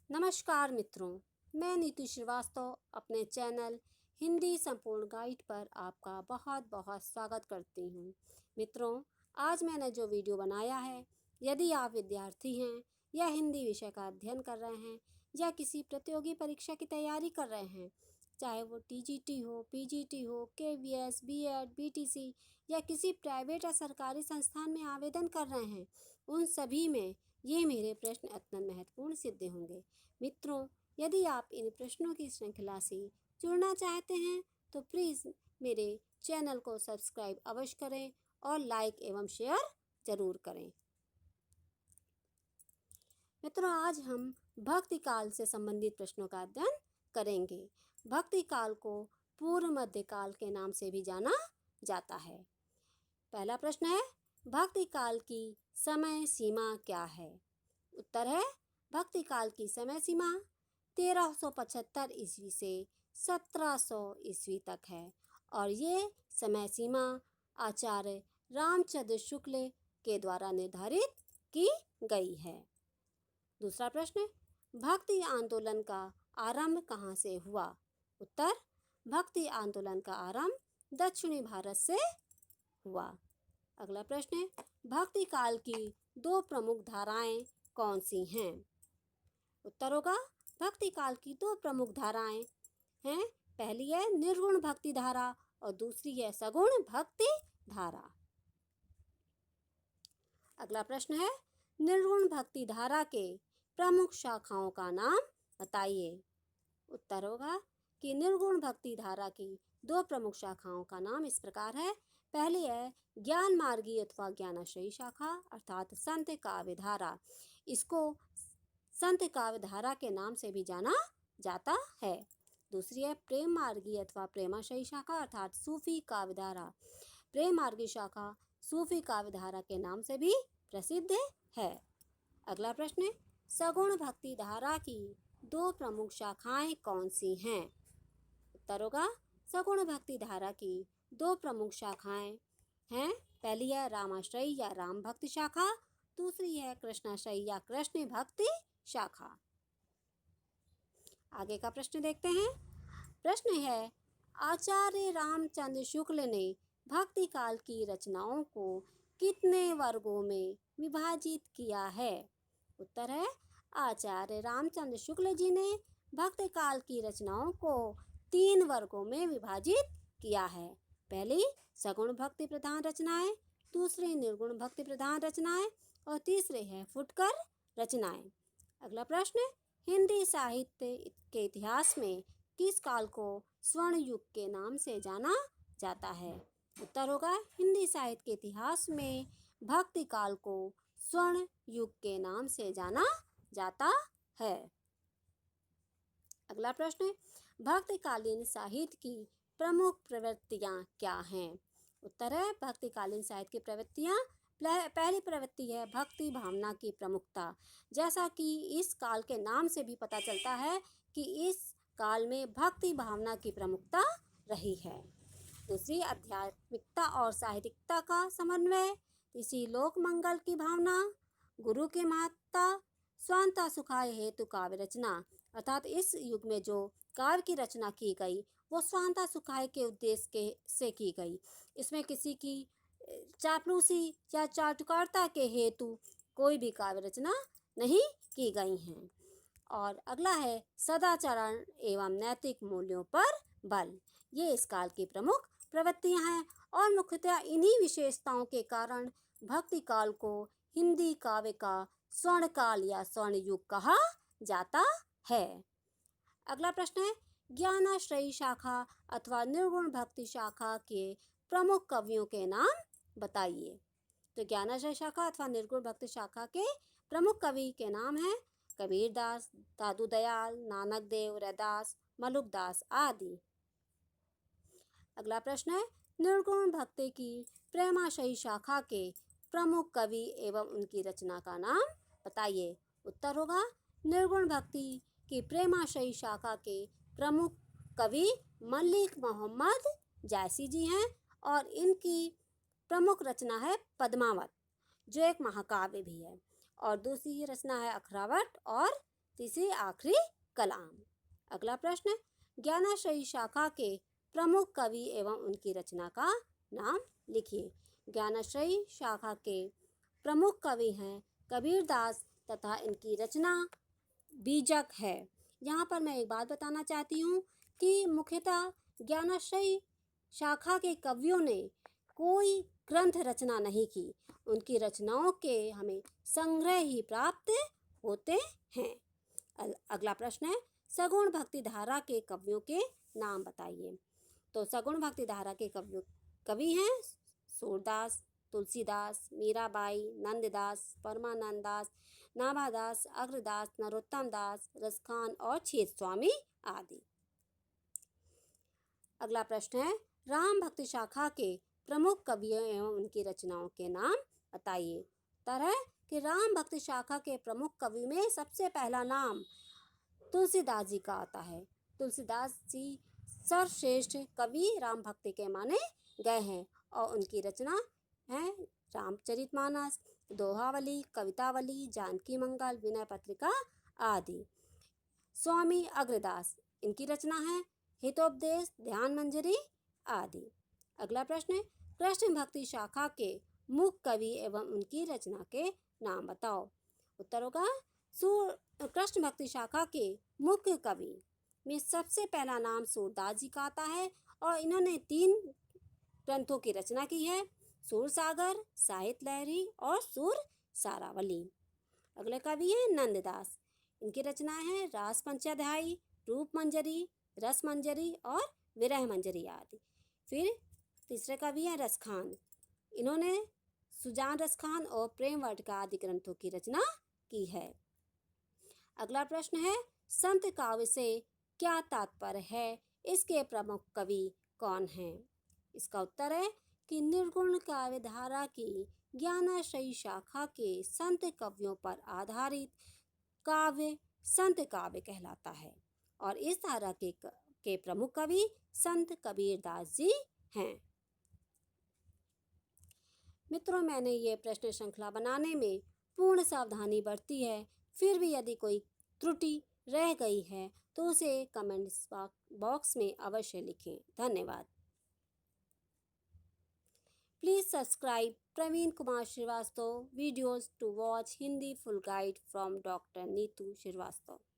नमस्कार मित्रों, मैं नीतू श्रीवास्तव अपने चैनल हिंदी संपूर्ण गाइड पर आपका बहुत बहुत स्वागत करती हूँ। मित्रों, आज मैंने जो वीडियो बनाया है, यदि आप विद्यार्थी हैं या हिंदी विषय का अध्ययन कर रहे हैं या किसी प्रतियोगी परीक्षा की तैयारी कर रहे हैं, चाहे वो टीजीटी हो, पीजीटी हो, केवीएस, बीएड, बीटीसी या किसी प्राइवेट या सरकारी संस्थान में आवेदन कर रहे हैं, उन सभी में ये मेरे प्रश्न अत्यंत महत्वपूर्ण सिद्ध होंगे। मित्रों, यदि आप इन प्रश्नों की श्रृंखला से जुड़ना चाहते हैं तो प्लीज़ मेरे चैनल को सब्सक्राइब अवश्य करें और लाइक एवं शेयर जरूर करें। मित्रों, आज हम भक्ति काल से संबंधित प्रश्नों का अध्ययन करेंगे। भक्ति काल को पूर्व मध्य काल के नाम से भी जाना जाता है। पहला प्रश्न है, भक्ति काल की समय सीमा क्या है? उत्तर है, भक्ति काल की समय सीमा 1375 ईस्वी से 1700 ईस्वी तक है और ये समय सीमा आचार्य रामचंद्र शुक्ल के द्वारा निर्धारित की गई है। दूसरा प्रश्न, भक्ति आंदोलन का आरंभ कहाँ से हुआ? उत्तर, भक्ति आंदोलन का आरंभ दक्षिणी भारत से हुआ। अगला प्रश्न, भक्ति काल की दो प्रमुख धाराएं कौन सी हैं? उत्तर होगा, भक्ति काल की दो प्रमुख धाराएं हैं। पहली है निर्गुण भक्ति धारा और दूसरी है सगुण भक्ति धारा। अगला प्रश्न है, निर्गुण भक्ति धारा के प्रमुख शाखाओं का नाम बताइए। उत्तर होगा कि निर्गुण भक्ति धारा की दो प्रमुख शाखाओं का नाम इस प्रकार है। पहली है ज्ञान मार्गी अथवा ज्ञानाश्रयी शाखा अर्थात संत काव्य धारा। इसको संत काव्य धारा के नाम से भी जाना जाता है। दूसरी है प्रेम मार्गी अथवा प्रेमाश्रयी शाखा अर्थात सूफी काव्य धारा। प्रेम मार्गी शाखा सूफी काव्य धारा के नाम से भी प्रसिद्ध है। अगला प्रश्न, सगुण भक्ति धारा की दो प्रमुख शाखाएं कौन सी हैं? उत्तर होगा, सगुण भक्ति धारा की दो प्रमुख शाखाएं हैं। पहली है रामाश्रयी या राम भक्ति शाखा, दूसरी है कृष्णाश्रयी या कृष्ण भक्ति शाखा। आगे का प्रश्न देखते हैं। प्रश्न है, आचार्य रामचंद्र शुक्ल ने भक्ति काल की रचनाओं को कितने वर्गों में विभाजित किया है? उत्तर है, आचार्य रामचंद्र शुक्ल जी ने भक्ति काल की रचनाओं को 3 वर्गों में विभाजित किया है। पहली सगुण भक्ति प्रधान रचनाएं, दूसरी निर्गुण भक्ति प्रधान रचनाएं और तीसरे है फुटकर रचनाएं। अगला प्रश्न, हिंदी साहित्य के इतिहास में किस काल को स्वर्ण युग के नाम से जाना जाता है? उत्तर होगा, हिंदी साहित्य के इतिहास में भक्ति काल को स्वर्ण युग के नाम से जाना जाता है। अगला प्रश्न, भक्तिकालीन साहित्य की प्रमुख प्रवृत्तियां क्या हैं? उत्तर है, भक्तिकालीन साहित्य की प्रवृत्तियां, पहली प्रवृत्ति है भक्ति भावना की प्रमुखता। जैसा कि इस काल के नाम से भी पता चलता है कि इस काल में भक्ति भावना की प्रमुखता रही है। दूसरी आध्यात्मिकता और साहित्यिकता का समन्वय। तीसरी लोक मंगल की भावना, गुरु की महत्ता, स्वांता सुखाय हेतु काव्य रचना अर्थात इस युग में जो काव्य की रचना की गई वो स्वांता सुखाय के उद्देश्य से की गई। इसमें किसी की चापलूसी या चाटुकारिता के हेतु कोई भी काव्य रचना नहीं की गई हैं। और अगला है सदाचारण एवं नैतिक मूल्यों पर बल। ये इस काल की प्रमुख प्रवृत्तियां हैं और मुख्यतः इन्हीं विशेषताओं के कारण भक्ति काल को हिंदी काव्य का स्वर्ण काल या स्वर्ण युग कहा जाता है। अगला प्रश्न है, ज्ञानाश्रयी शाखा अथवा निर्गुण भक्ति शाखा के प्रमुख कवियों के नाम बताइए। तो ज्ञानाश्रयी शाखा अथवा निर्गुण भक्ति शाखा के प्रमुख कवि के नाम हैं कबीरदास, दादू दयाल, नानक देव, रैदास, मलुकदास आदि। अगला प्रश्न है, निर्गुण भक्ति की प्रेमाश्रयी शाखा के प्रमुख कवि एवं उनकी रचना का नाम बताइए। उत्तर होगा, निर्गुण भक्ति की प्रेमाश्रयी शाखा के प्रमुख कवि मलिक मोहम्मद जायसी जी हैं और इनकी प्रमुख रचना है पद्मावत जो एक महाकाव्य भी है और दूसरी रचना है अखरावट और तीसरी आखिरी कलाम। अगला प्रश्न, ज्ञानाश्रयी शाखा के प्रमुख कवि एवं उनकी रचना का नाम लिखिए। ज्ञानाश्रयी शाखा के प्रमुख कवि हैं कबीरदास तथा इनकी रचना बीजक है। यहाँ पर मैं एक बात बताना चाहती हूँ कि मुख्यतः ज्ञानाश्रयी शाखा के कवियों ने कोई ग्रंथ रचना नहीं की, उनकी रचनाओं के हमें संग्रह ही प्राप्त होते हैं। अगला प्रश्न है, सगुण भक्ति धारा के कवियों के नाम बताइए। तो सगुण भक्ति धारा के कवि हैं सूरदास, तुलसीदास, मीराबाई, नंददास, परमानंद दास, नाभादास, अग्रदास, नरोत्तम दास, रसखान और छेद स्वामी आदि। अगला प्रश्न है, राम भक्ति शाखा के प्रमुख कवियों एवं उनकी रचनाओं के नाम बताइए। उत्तर है कि राम भक्ति शाखा के प्रमुख कवि में सबसे पहला नाम तुलसीदास जी का आता है। तुलसीदास जी सर्वश्रेष्ठ कवि राम भक्ति के माने गए हैं और उनकी रचना है रामचरितमानस, दोहावली, कवितावली, जानकी मंगल, विनय पत्रिका आदि। स्वामी अग्रदास, इनकी रचना है हितोपदेश, ध्यान मंजरी आदि। अगला प्रश्न है, कृष्ण भक्ति शाखा के मुख्य कवि एवं उनकी रचना के नाम बताओ। उत्तर होगा कृष्ण भक्ति शाखा के मुख्य कवि में सबसे पहला नाम सूरदास जी का आता है और इन्होंने 3 ग्रंथों की रचना की है, सूरसागर, साहित्य लहरी और सूर सारावली। अगले कवि हैं नंददास, इनकी रचनाएं हैं रास पंचाध्यायी, रूप मंजरी, रस मंजरी और विरह मंजरी आदि। फिर तीसरे कवि हैं रसखान, इन्होंने सुजान रसखान और प्रेम वाटिका आदि ग्रंथों की रचना की है। अगला प्रश्न है, संत काव्य से क्या तात्पर्य है, इसके प्रमुख कवि कौन हैं। इसका उत्तर है कि निर्गुण काव्य धारा की ज्ञानाश्रयी शाखा के संत कवियों पर आधारित काव्य संत काव्य कहलाता है और इस धारा के प्रमुख कवि संत कबीरदास जी हैं। मित्रों, मैंने ये प्रश्न श्रृंखला बनाने में पूर्ण सावधानी बरती है, फिर भी यदि कोई त्रुटि रह गई है तो उसे कमेंट्स बॉक्स में अवश्य लिखें। धन्यवाद। Please subscribe Praveen Kumar Srivastava videos to watch Hindi full guide from Dr. Neetu Srivastava.